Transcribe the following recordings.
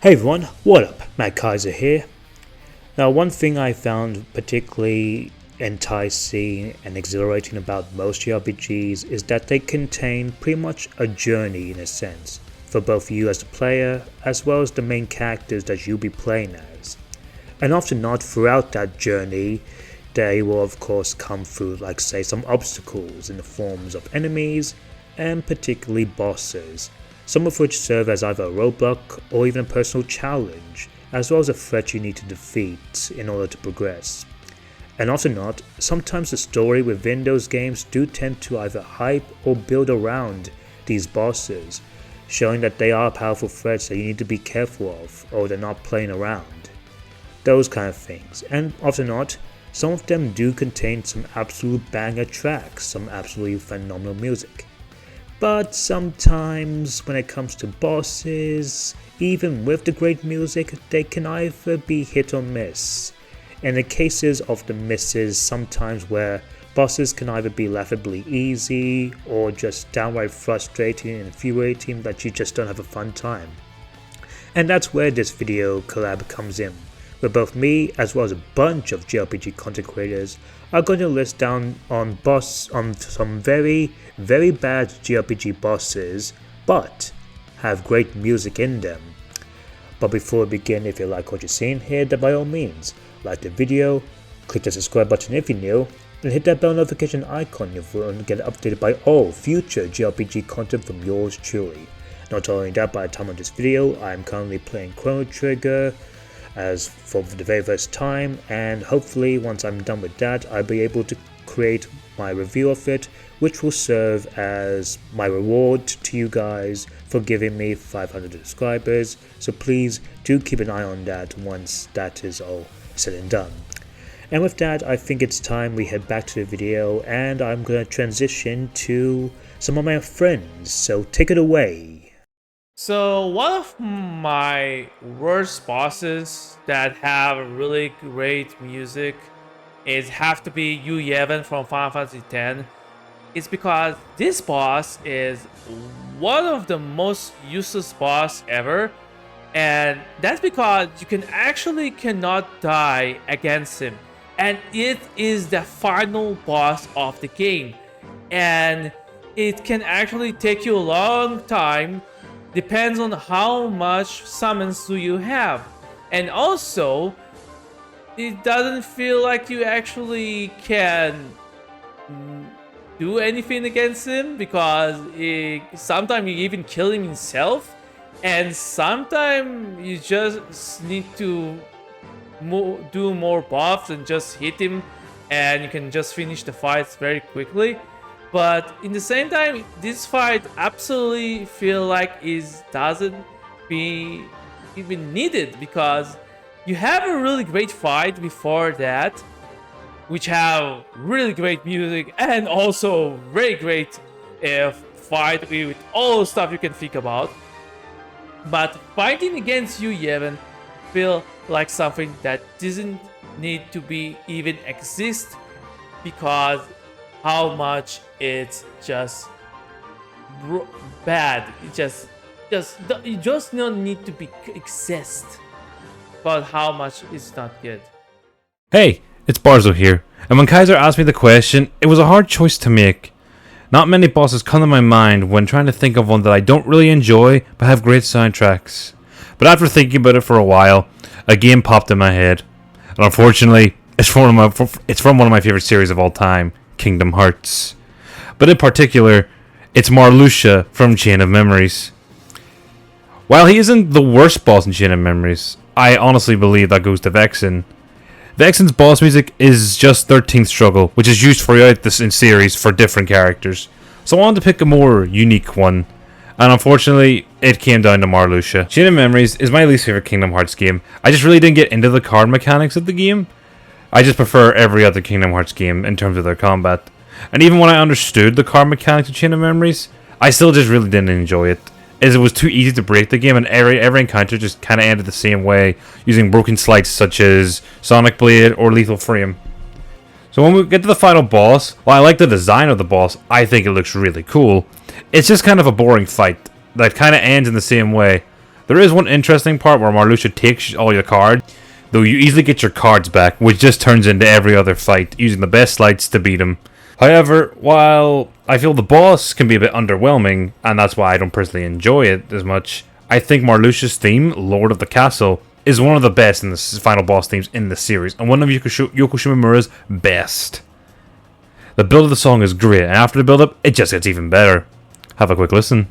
Hey everyone, what up? Matt Kaiser here. Now, one thing I found particularly enticing and exhilarating about most JRPGs is that they contain pretty much a journey in a sense, for both you as the player as well as the main characters that you'll be playing as. And often not throughout that journey, they will of course come through like say some obstacles in the forms of enemies and particularly bosses, some of which serve as either a roadblock or even a personal challenge, as well as a threat you need to defeat in order to progress. And often not, sometimes the story within those games do tend to either hype or build around these bosses, showing that they are powerful threats that you need to be careful of or they're not playing around. Those kind of things. And often not, some of them do contain some absolute banger tracks, some absolutely phenomenal music. But sometimes when it comes to bosses, even with the great music, they can either be hit or miss. In the cases of the misses, sometimes where bosses can either be laughably easy or just downright frustrating and infuriating that you just don't have a fun time. And that's where this video collab comes in, where both me as well as a bunch of JRPG content creators are going to list down on some very bad JRPG bosses, but have great music in them. But before we begin, if you like what you're seeing here, then by all means, like the video, click the subscribe button if you're new, and hit that bell notification icon if you want to get updated by all future JRPG content from yours truly. Not only that, by the time of this video, I am currently playing Chrono Trigger as for the very first time, and hopefully once I'm done with that, I'll be able to create my review of it, which will serve as my reward to you guys for giving me 500 subscribers, so please do keep an eye on that once that is all said and done. And with that, I think it's time we head back to the video, and I'm going to transition to some of my friends, so take it away. So one of my worst bosses that have really great music have to be Yevon from Final Fantasy X. It's because this boss is one of the most useless boss ever, and that's because you cannot die against him, and it is the final boss of the game, and it can actually take you a long time. Depends on how much summons do you have, and also it doesn't feel like you actually can do anything against him, because sometimes you even kill him himself, and sometimes you just need to do more buffs and just hit him, and you can just finish the fights very quickly. But in the same time, this fight absolutely feel like it doesn't be even needed, because you have a really great fight before that, which have really great music and also very great fight with all the stuff you can think about. But fighting against Yevon feel like something that doesn't need to be even exist, because how much it's just bad. You just don't need to be exist, but how much it's not good. Hey, it's Barrzo here, and when Kaiser asked me the question, it was a hard choice to make. Not many bosses come to my mind when trying to think of one that I don't really enjoy but have great soundtracks. But after thinking about it for a while, a game popped in my head, and unfortunately, it's from one of my favorite series of all time, Kingdom Hearts. But in particular, it's Marluxia from Chain of Memories. While he isn't the worst boss in Chain of Memories, I honestly believe that goes to Vexen. Vexen's boss music is just 13th Struggle, which is used throughout this series for different characters. So I wanted to pick a more unique one, and unfortunately, it came down to Marluxia. Chain of Memories is my least favorite Kingdom Hearts game. I just really didn't get into the card mechanics of the game. I just prefer every other Kingdom Hearts game in terms of their combat. And even when I understood the card mechanics of Chain of Memories, I still just really didn't enjoy it, as it was too easy to break the game, and every encounter just kind of ended the same way, using broken slides such as Sonic Blade or Lethal Frame. So when we get to the final boss, while I like the design of the boss, I think it looks really cool, it's just kind of a boring fight that kind of ends in the same way. There is one interesting part where Marluxia takes all your cards, though you easily get your cards back, which just turns into every other fight, using the best sleights to beat him. However, while I feel the boss can be a bit underwhelming, and that's why I don't personally enjoy it as much, I think Marluxia's theme, Lord of the Castle, is one of the best in the final boss themes in the series, and one of Yoko Shimomura's best. The build of the song is great, and after the build up, it just gets even better. Have a quick listen.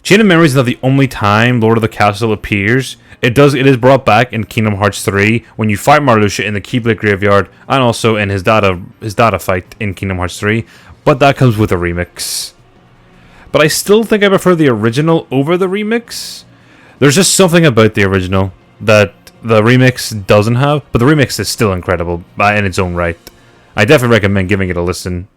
Chain of Memories is not the only time Lord of the Castle appears. It is brought back in Kingdom Hearts 3 when you fight Marluxia in the Keyblade Graveyard, and also in his data fight in Kingdom Hearts 3, but that comes with a remix. But I still think I prefer the original over the remix. There's just something about the original that the remix doesn't have, but the remix is still incredible in its own right. I definitely recommend giving it a listen.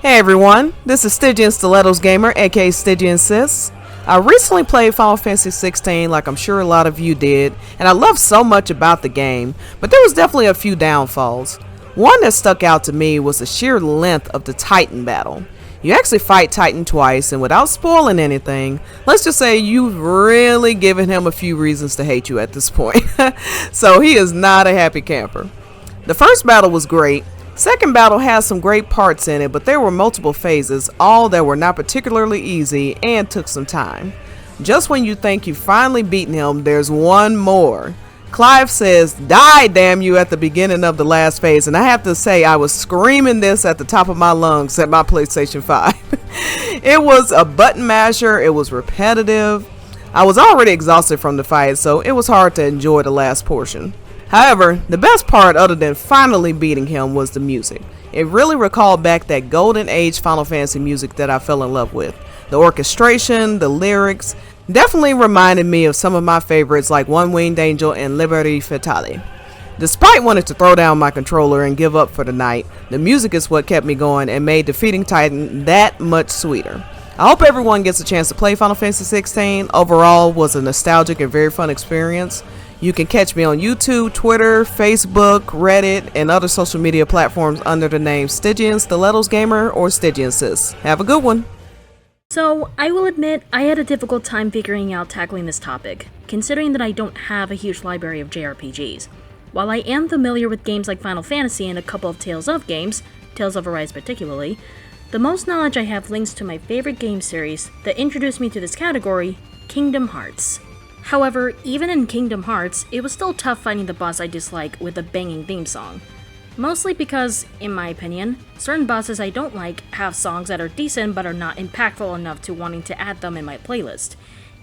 Hey everyone, this is Stygian Stilettos Gamer, aka Stygian Sis. I recently played Final Fantasy 16 like I'm sure a lot of you did, and I loved so much about the game, but there was definitely a few downfalls. One that stuck out to me was the sheer length of the Titan battle. You actually fight Titan twice, and without spoiling anything, let's just say you've really given him a few reasons to hate you at this point. So he is not a happy camper. The first battle was great. Second battle has some great parts in it, but there were multiple phases, all that were not particularly easy and took some time. Just when you think you've finally beaten him, there's one more. Clive says, "Die, damn you," at the beginning of the last phase, and I have to say I was screaming this at the top of my lungs at my PlayStation 5. It was a button masher, it was repetitive. I was already exhausted from the fight, so it was hard to enjoy the last portion. However, the best part other than finally beating him was the music. It really recalled back that golden age Final Fantasy music that I fell in love with. The orchestration, the lyrics, definitely reminded me of some of my favorites like One Winged Angel and Liberty Fatale. Despite wanting to throw down my controller and give up for the night, the music is what kept me going and made defeating Titan that much sweeter. I hope everyone gets a chance to play Final Fantasy 16. Overall, was a nostalgic and very fun experience. You can catch me on YouTube, Twitter, Facebook, Reddit, and other social media platforms under the name Stygian Stilettos Gamer or Stygian Sis. Have a good one. So, I will admit, I had a difficult time figuring out tackling this topic, considering that I don't have a huge library of JRPGs. While I am familiar with games like Final Fantasy and a couple of Tales of games, Tales of Arise particularly, the most knowledge I have links to my favorite game series that introduced me to this category, Kingdom Hearts. However, even in Kingdom Hearts, it was still tough finding the boss I dislike with a banging theme song. Mostly because, in my opinion, certain bosses I don't like have songs that are decent but are not impactful enough to wanting to add them in my playlist,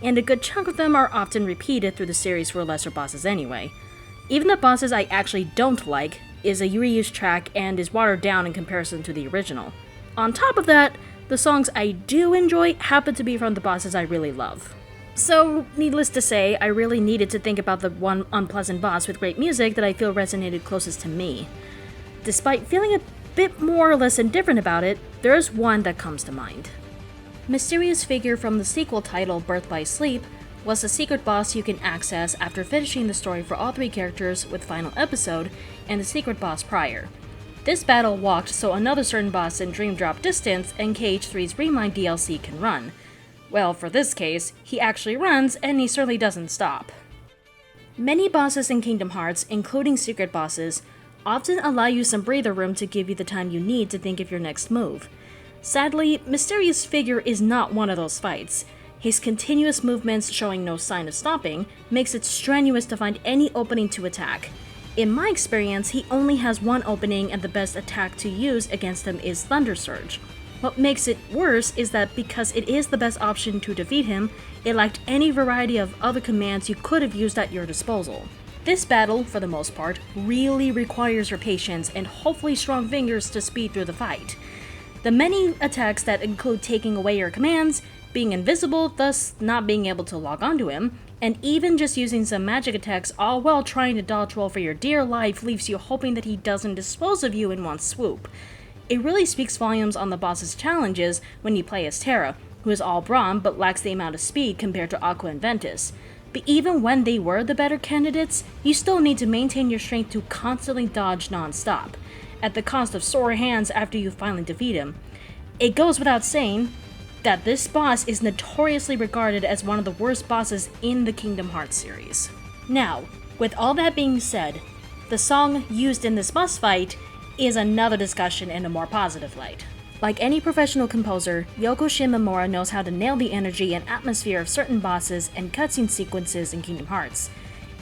and a good chunk of them are often repeated through the series for lesser bosses anyway. Even the bosses I actually don't like is a reused track and is watered down in comparison to the original. On top of that, the songs I do enjoy happen to be from the bosses I really love. So, needless to say, I really needed to think about the one unpleasant boss with great music that I feel resonated closest to me. Despite feeling a bit more or less indifferent about it, there is one that comes to mind. Mysterious Figure from the sequel title Birth by Sleep was a secret boss you can access after finishing the story for all three characters with Final Episode and the secret boss prior. This battle walked so another certain boss in Dream Drop Distance and KH3's Remind DLC can run. Well, for this case, he actually runs, and he certainly doesn't stop. Many bosses in Kingdom Hearts, including secret bosses, often allow you some breather room to give you the time you need to think of your next move. Sadly, Mysterious Figure is not one of those fights. His continuous movements showing no sign of stopping makes it strenuous to find any opening to attack. In my experience, he only has one opening and the best attack to use against him is Thunder Surge. What makes it worse is that because it is the best option to defeat him, it lacked any variety of other commands you could have used at your disposal. This battle, for the most part, really requires your patience and hopefully strong fingers to speed through the fight. The many attacks that include taking away your commands being invisible, thus not being able to log onto him, and even just using some magic attacks all while trying to dodge roll for your dear life leaves you hoping that he doesn't dispose of you in one swoop. It really speaks volumes on the boss's challenges when you play as Terra, who is all brawn but lacks the amount of speed compared to Aqua and Ventus. But even when they were the better candidates, you still need to maintain your strength to constantly dodge non-stop, at the cost of sore hands after you finally defeat him. It goes without saying that this boss is notoriously regarded as one of the worst bosses in the Kingdom Hearts series. Now, with all that being said, the song used in this boss fight is another discussion in a more positive light. Like any professional composer, Yoko Shimomura knows how to nail the energy and atmosphere of certain bosses and cutscene sequences in Kingdom Hearts.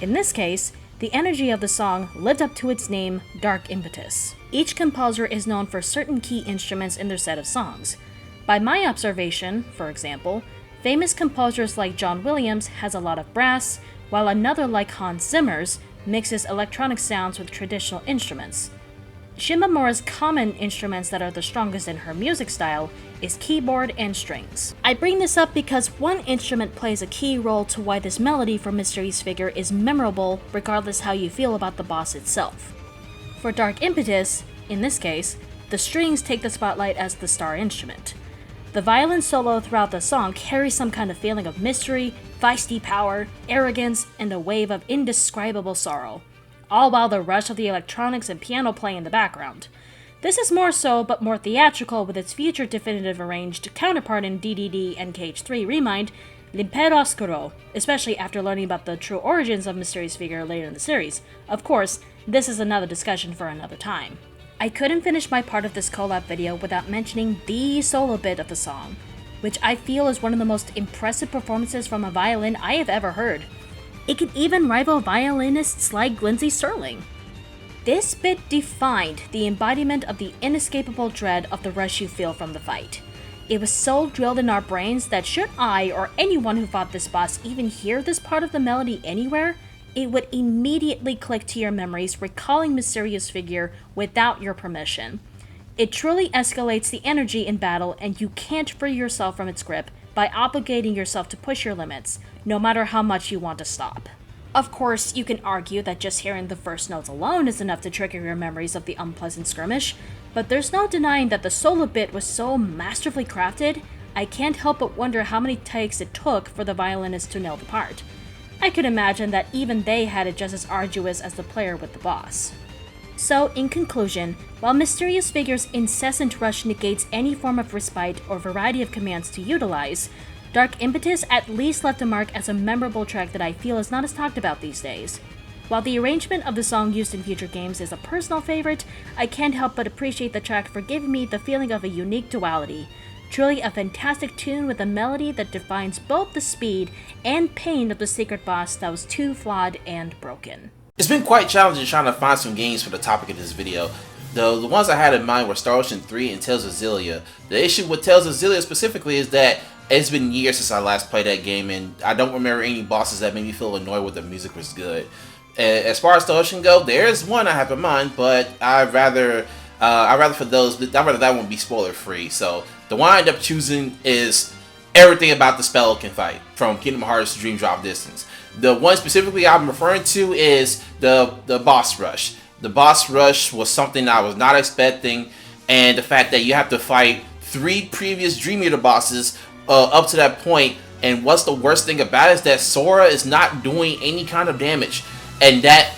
In this case, the energy of the song lived up to its name, Dark Impetus. Each composer is known for certain key instruments in their set of songs. By my observation, for example, famous composers like John Williams has a lot of brass, while another like Hans Zimmer's mixes electronic sounds with traditional instruments. Shimomura's common instruments that are the strongest in her music style is keyboard and strings. I bring this up because one instrument plays a key role to why this melody for Mystery's figure is memorable regardless how you feel about the boss itself. For Dark Impetus, in this case, the strings take the spotlight as the star instrument. The violin solo throughout the song carries some kind of feeling of mystery, feisty power, arrogance, and a wave of indescribable sorrow, all while the rush of the electronics and piano play in the background. This is more so, but more theatrical with its future definitive arranged counterpart in DDD and KH3 Remind, L'Impero Oscuro, especially after learning about the true origins of Mystery's figure later in the series. Of course, this is another discussion for another time. I couldn't finish my part of this collab video without mentioning the solo bit of the song, which I feel is one of the most impressive performances from a violin I have ever heard. It can even rival violinists like Lindsey Sterling. This bit defined the embodiment of the inescapable dread of the rush you feel from the fight. It was so drilled in our brains that should I or anyone who fought this boss even hear this part of the melody anywhere, it would immediately click to your memories, recalling Mysterious figure without your permission. It truly escalates the energy in battle, and you can't free yourself from its grip by obligating yourself to push your limits, no matter how much you want to stop. Of course, you can argue that just hearing the first notes alone is enough to trigger your memories of the unpleasant skirmish, but there's no denying that the solo bit was so masterfully crafted, I can't help but wonder how many takes it took for the violinist to nail the part. I could imagine that even they had it just as arduous as the player with the boss. So, in conclusion, while Mysterious Figure's incessant rush negates any form of respite or variety of commands to utilize, Dark Impetus at least left a mark as a memorable track that I feel is not as talked about these days. While the arrangement of the song used in future games is a personal favorite, I can't help but appreciate the track for giving me the feeling of a unique duality. Truly a fantastic tune with a melody that defines both the speed and pain of the secret boss that was too flawed and broken. It's been quite challenging trying to find some games for the topic of this video. The ones I had in mind were Star Ocean 3 and Tales of Xillia. The issue with Tales of Xillia specifically is that it's been years since I last played that game, and I don't remember any bosses that made me feel annoyed with the music was good. As far as Star Ocean go, there's one I have in mind, but I'd rather that one be spoiler free. So the one I end up choosing is everything about the Spellican fight from Kingdom Hearts Dream Drop Distance. The one specifically I'm referring to is the boss rush. The boss rush was something I was not expecting, and the fact that you have to fight 3 previous Dream Eater bosses up to that point, and what's the worst thing about it is that Sora is not doing any kind of damage, and that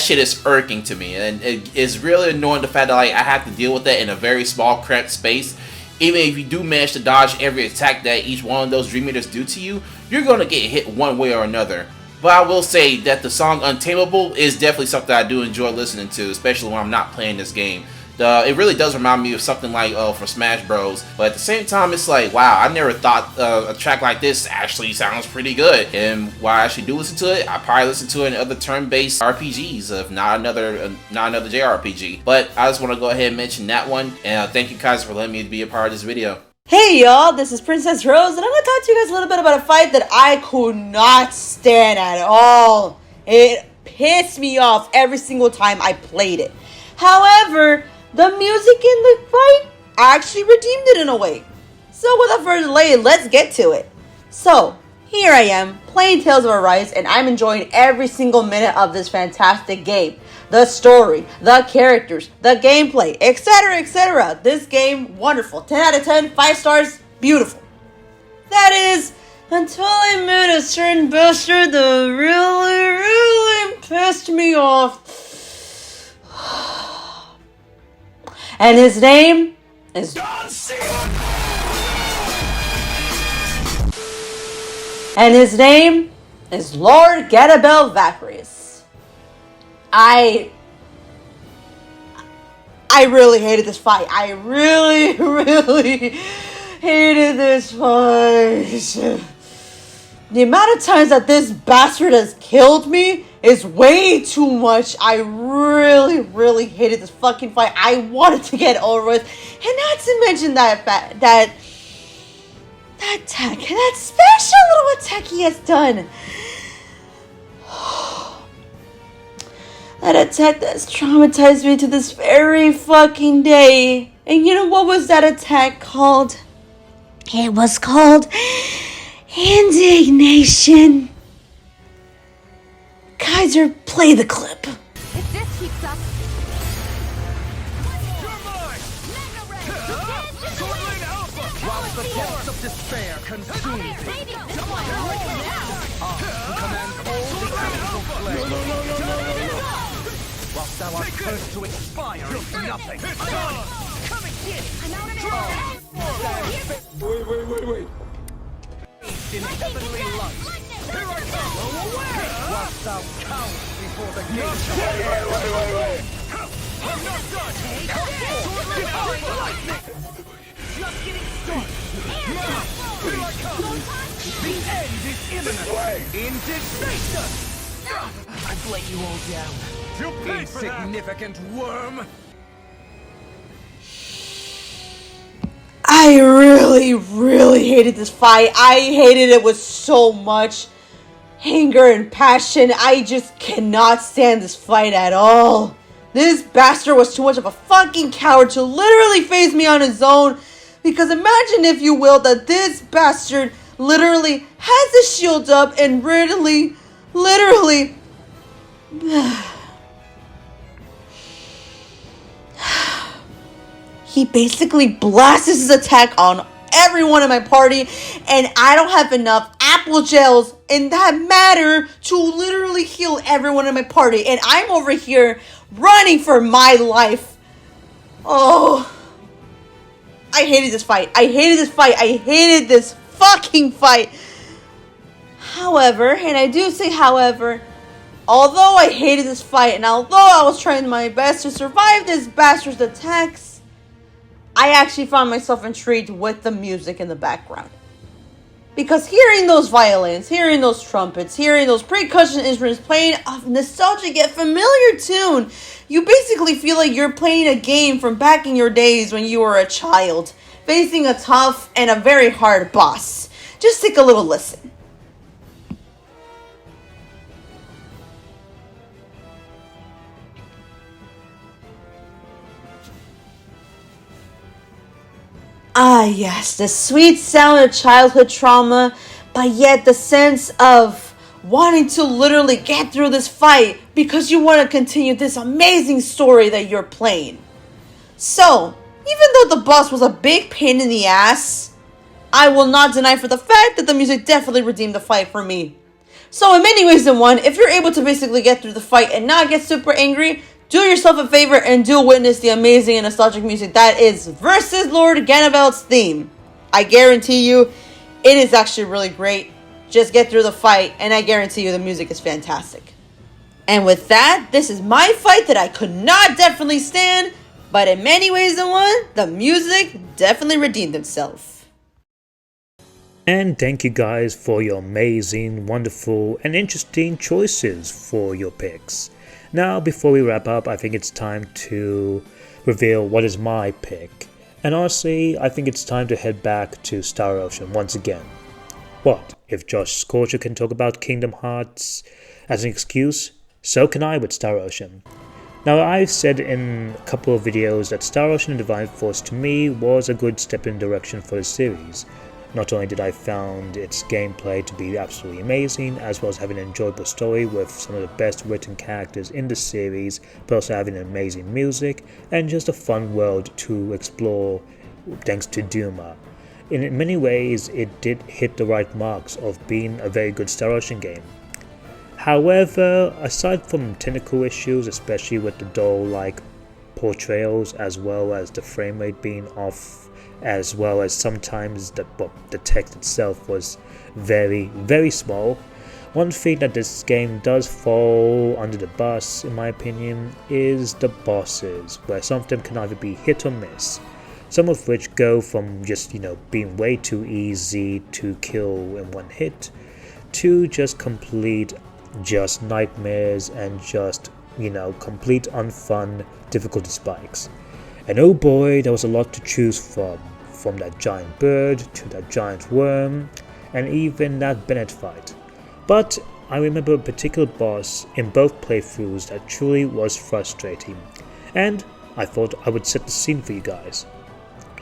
shit is irking to me, and it is really annoying the fact that I have to deal with that in a very small cramped space. Even if you do manage to dodge every attack that each one of those Dream Eaters do to you, you're going to get hit one way or another. But I will say that the song Untamable is definitely something I do enjoy listening to, especially when I'm not playing this game. It really does remind me of something like from Smash Bros. But at the same time, it's like, wow, I never thought a track like this actually sounds pretty good. And while I actually do listen to it, I probably listen to it in other turn-based RPGs, if not another JRPG. But I just want to go ahead and mention that one. And thank you, Kaiser, for letting me be a part of this video. Hey y'all, this is Princess Rose, and I'm going to talk to you guys a little bit about a fight that I could not stand at all. It pissed me off every single time I played it. However, the music in the fight actually redeemed it in a way. So without further delay, let's get to it. So, here I am, playing Tales of Arise, and I'm enjoying every single minute of this fantastic game. The story, the characters, the gameplay, etc, etc. This game, wonderful. 10 out of 10, 5 stars, beautiful. That is, until I met a certain bastard that really pissed me off. And his name is Lord Ganabel Vacarius. I really hated this fight. I really hated this fight. The amount of times that this bastard has killed me is way too much. I really hated this fucking fight. I wanted to get over with. And not to mention that attack, that special little attack he has done. That attack that's traumatized me to this very fucking day. And you know what was that attack called? It was called indignation. Kaiser, play the clip. If this keeps up, while the depths of despair consume thee. Command all the animal flame. Whilst thou art cursed to expire in nothing. Come and get it. I'm out of Wait. In heavenly light. Here I come. Whilst thou counts before the gates of hell. Wait. I'm not done. Divine lightning. Just getting started. Now, here I come. The end is imminent. Indignation. I've let you all down. Insignificant worm. I really hated this fight. I hated it with so much anger and passion. I just cannot stand this fight at all. This bastard was too much of a fucking coward to literally face me on his own. Because imagine, if you will, that this bastard literally has his shield up and literally he basically blasts his attack on everyone in my party, and I don't have enough apple gels in that matter to literally heal everyone in my party, and I'm over here running for my life. Oh, I hated this fight. I hated this fucking fight. However, and I do say however, although I hated this fight, and although I was trying my best to survive this bastard's attacks, I actually found myself intrigued with the music in the background. Because hearing those violins, hearing those trumpets, hearing those percussion instruments playing a nostalgic yet familiar tune, you basically feel like you're playing a game from back in your days when you were a child, facing a tough and a very hard boss. Just take a little listen. Ah, yes, the sweet sound of childhood trauma, but yet the sense of wanting to literally get through this fight because you want to continue this amazing story that you're playing. So, even though the boss was a big pain in the ass, I will not deny for the fact that the music definitely redeemed the fight for me. So in many ways than one, if you're able to basically get through the fight and not get super angry, do yourself a favor and do witness the amazing and nostalgic music that is versus Lord Ganabel's theme. I guarantee you, it is actually really great. Just get through the fight, and I guarantee you the music is fantastic. And with that, this is my fight that I could not definitely stand, but in many ways than one, the music definitely redeemed itself. And thank you guys for your amazing, wonderful, and interesting choices for your picks. Now, before we wrap up, I think it's time to reveal what is my pick. And honestly, I think it's time to head back to Star Ocean once again. What, if Josh Scorcher can talk about Kingdom Hearts as an excuse? So can I with Star Ocean. Now, I've said in a couple of videos that Star Ocean and Divine Force to me was a good step in direction for the series. Not only did I found its gameplay to be absolutely amazing, as well as having an enjoyable story with some of the best written characters in the series, but also having amazing music, and just a fun world to explore thanks to Duma. In many ways, it did hit the right marks of being a very good Star Ocean game. However, aside from technical issues, especially with the dull-like portrayals, as well as the frame rate being off, as well as sometimes the text itself was very, very small, one thing that this game does fall under the bus, in my opinion, is the bosses, where some of them can either be hit or miss. Some of which go from just, being way too easy to kill in one hit, to just complete nightmares and just, complete unfun difficulty spikes. And oh boy, there was a lot to choose from that giant bird to that giant worm, and even that Bennett fight. But I remember a particular boss in both playthroughs that truly was frustrating, and I thought I would set the scene for you guys.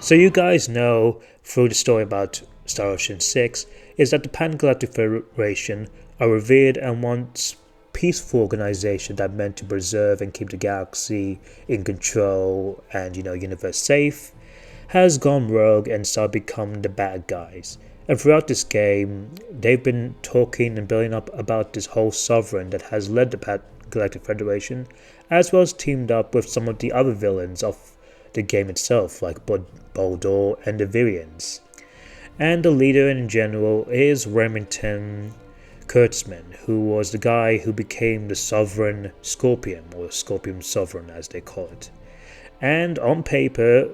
So you guys know through the story about Star Ocean 6 is that the Pan-Galactic Federation, a revered and once peaceful organization that meant to preserve and keep the galaxy in control and, universe safe, has gone rogue and started becoming the bad guys. And throughout this game, they've been talking and building up about this whole sovereign that has led the Galactic Federation, as well as teamed up with some of the other villains of the game itself, like Boldor and the Virians. And the leader in general is Remington Kurtzman, who was the guy who became the Sovereign Scorpion, or Scorpion Sovereign as they call it. And on paper,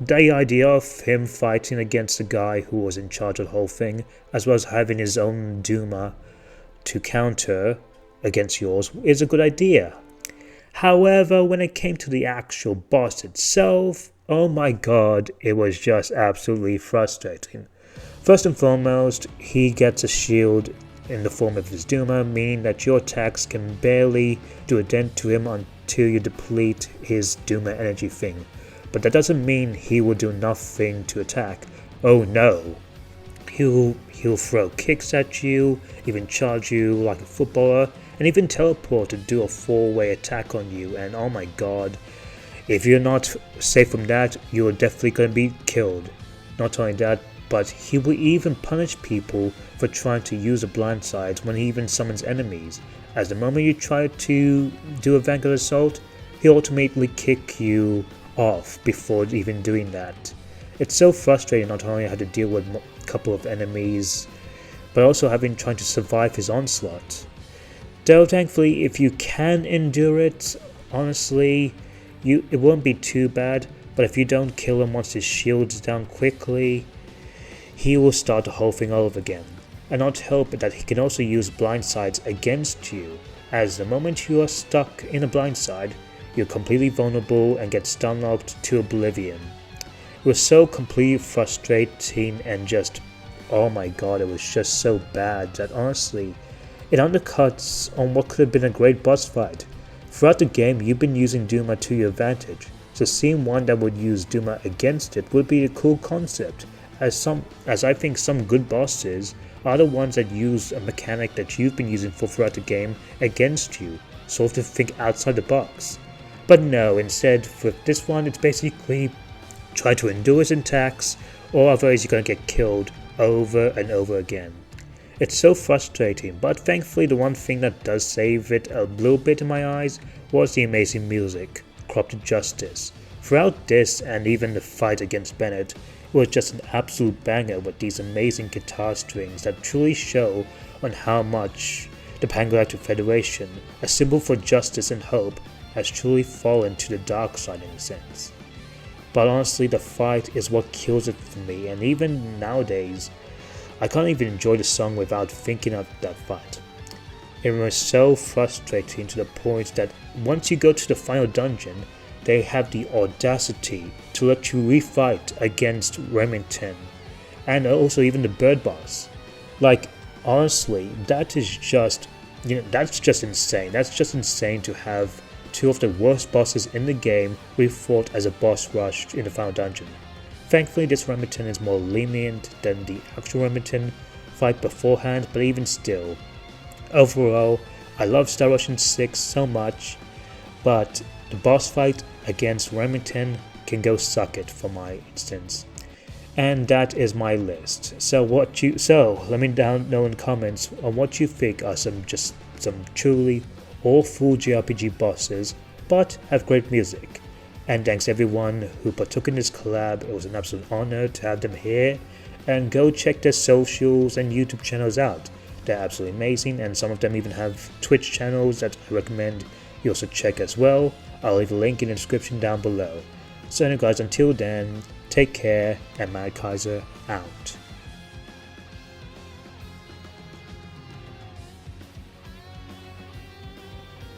the idea of him fighting against the guy who was in charge of the whole thing, as well as having his own Duma to counter against yours, is a good idea. However, when it came to the actual boss itself, oh my god, it was just absolutely frustrating. First and foremost, he gets a shield in the form of his Duma, meaning that your attacks can barely do a dent to him until you deplete his Duma energy thing. But that doesn't mean he will do nothing to attack. Oh no. He'll throw kicks at you, even charge you like a footballer, and even teleport to do a 4-way attack on you, and oh my god, if you're not safe from that, you're definitely going to be killed. Not only that, but he will even punish people for trying to use the blindsides when he even summons enemies, as the moment you try to do a Vanguard Assault, he'll ultimately kick you off before even doing that. It's so frustrating not only having to deal with a couple of enemies, but also trying to survive his onslaught. Though thankfully, if you can endure it, honestly, it won't be too bad, but if you don't kill him once his shield's down quickly, he will start the whole thing all over again. And not help it that he can also use blindsides against you, as the moment you are stuck in a blindside, you're completely vulnerable and get stun-locked to oblivion. It was so completely frustrating and just, oh my god, it was just so bad that honestly, it undercuts on what could have been a great boss fight. Throughout the game, you've been using Duma to your advantage, so seeing one that would use Duma against it would be a cool concept, as I think some good bosses are the ones that use a mechanic that you've been using throughout the game against you, sort of think outside the box. But no, instead, for this one, it's basically try to endure his attacks, or otherwise you're going to get killed over and over again. It's so frustrating, but thankfully the one thing that does save it a little bit in my eyes was the amazing music, Corrupted Justice. Throughout this and even the fight against Bennett, it was just an absolute banger with these amazing guitar strings that truly show on how much the Pan-Galactic Federation, a symbol for justice and hope, has truly fallen to the dark side in a sense. But honestly, the fight is what kills it for me, and even nowadays, I can't even enjoy the song without thinking of that fight. It was so frustrating to the point that once you go to the final dungeon, they have the audacity to let you refight against Remington, and also even the bird boss. Like, honestly, that is just, that's just insane. That's just insane to have two of the worst bosses in the game we fought as a boss rush in the final dungeon. Thankfully this Remington is more lenient than the actual Remington fight beforehand, but even still. Overall, I love Star Ocean 6 so much, but the boss fight against Remington can go suck it for my instance. And that is my list. So let me know in comments on what you think are some truly awful JRPG bosses, but have great music. And thanks everyone who partook in this collab. It was an absolute honor to have them here. And go check their socials and YouTube channels out. They're absolutely amazing, and some of them even have Twitch channels that I recommend you also check as well. I'll leave a link in the description down below. So anyway guys, until then, take care, and Mad Kaiser out.